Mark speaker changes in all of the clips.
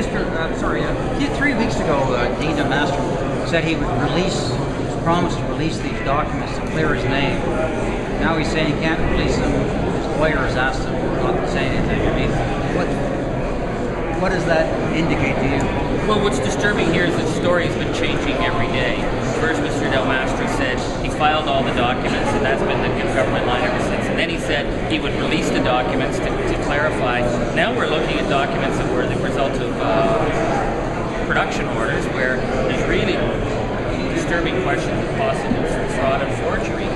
Speaker 1: 3 weeks ago, Dean Master said he would promised to release these documents to clear his name. Now he's saying he can't release them. His lawyer has asked him not to say anything. I mean, what does that indicate to you?
Speaker 2: Well, what's disturbing here is the story has been changing every day. First, Mr. Del Mastro said he filed all the documents, and that's been the government line ever since. And then he said he would release the documents to clarify. Now we're looking at documents that were the result of production orders, where there's really disturbing questions of possible fraud and forgery.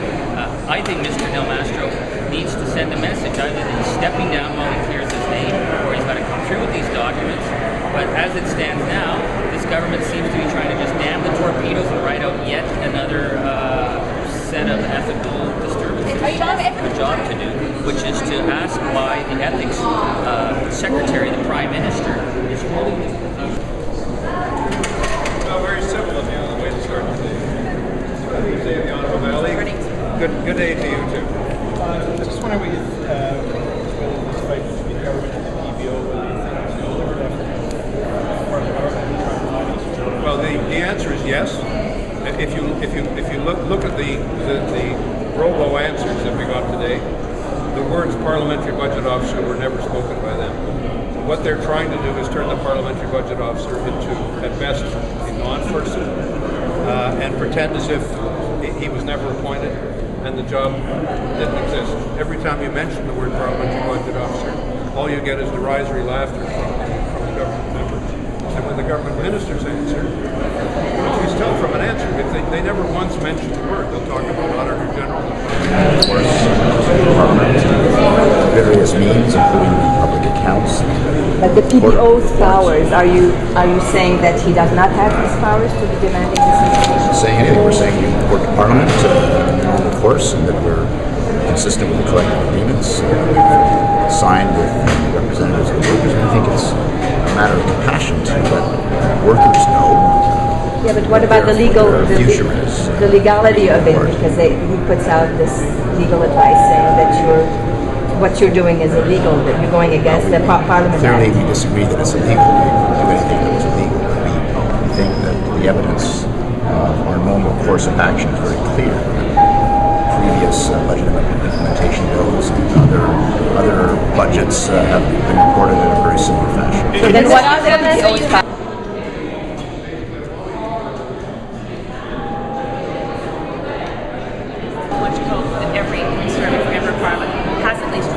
Speaker 2: I think Mr. Del Mastro needs to send a message, either that he's stepping down while he clears his name, or he's got to come through with these documents. But as it stands now, this government seems to be trying to just dam the torpedoes and write out yet another set of ethical disturbances. A job to do, which is to ask why the ethics secretary, the Prime Minister, is holding this position.
Speaker 3: Well, very simple of you, the way to start today. Good day, the Honourable Valley. Good day to you too.
Speaker 4: I just wonder whether this fight between the government and the EBO, whether you think it's a deliberate effort for the government to try and lie.
Speaker 3: Well, the answer is yes. If you look at the robo answers that we got today, the words parliamentary budget officer were never spoken by them. What they're trying to do is turn the parliamentary budget officer into, at best, a non-person, and pretend as if he was never appointed and the job didn't exist. Every time you mention the word parliamentary budget officer, all you get is derisory laughter from the government members. And when the government ministers answer, you always tell from an answer, because they never once mention the word. They'll talk about Auditor General.
Speaker 5: Of course, Parliament, various means, including public accounts.
Speaker 6: But the PBO's powers, are you saying that he does not have these powers to be demanding this information?
Speaker 5: Saying anything, we're saying we report to Parliament, of course, and that we're consistent with the collective agreements signed with representatives of the workers. And I think it's a matter of compassion to let workers know.
Speaker 6: Yeah, but what about the legality of it? Because he puts out this legal advice saying that what you're doing is illegal, that you're going against the Parliament
Speaker 5: Clearly,
Speaker 6: Act.
Speaker 5: we disagree that it's illegal. We don't do anything that was illegal. We think that the evidence of our normal course of action is very clear. Previous budget implementation bills and other budgets have been reported in a very similar fashion.
Speaker 6: So then what are the PBO's powers?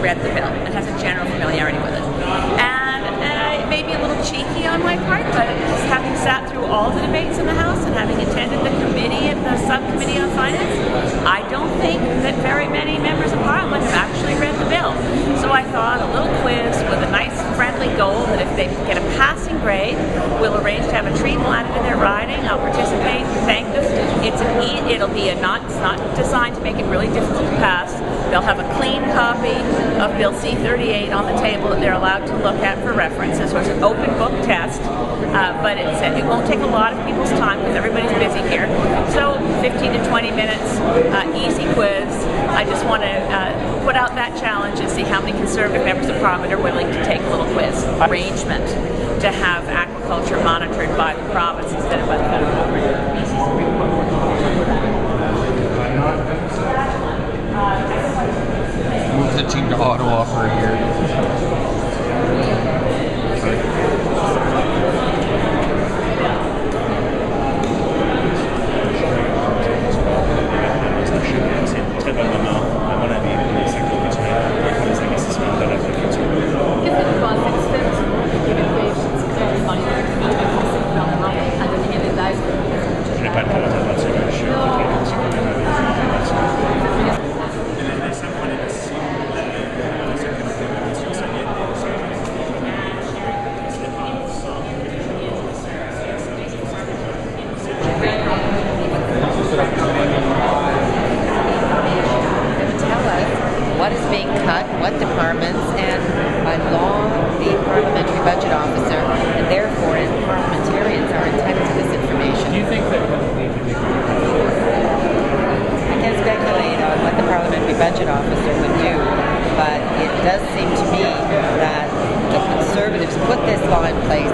Speaker 7: Read the bill and has a general familiarity with it. And it may be a little cheeky on my part, but just having sat through all the debates in the House and having attended the committee and the subcommittee on finance, I don't think that very many members of Parliament have actually read the bill. So I thought a little quiz with a nice friendly goal that if they get a passing grade, we'll arrange to have a treat added to their riding. I'll participate, thank them. It'll be it's not designed to make it really difficult to pass. They'll have a clean copy of Bill C-38 on the table that they're allowed to look at for references. So it's an open book test, but it won't take a lot of people's time because everybody's busy here. So 15 to 20 minutes, easy quiz. I just want to put out that challenge and see how many Conservative members of Parliament are willing to take a little quiz. Arrangement to have aquaculture monitored by the province instead of by the federal government.
Speaker 1: Move the team to Ottawa for a year.
Speaker 8: what is being cut, what departments, and by law, the parliamentary budget officer, and therefore parliamentarians are entitled to this information.
Speaker 4: Do you think that
Speaker 8: I can't speculate on what the parliamentary budget officer would do, but it does seem to me that the Conservatives put this law in place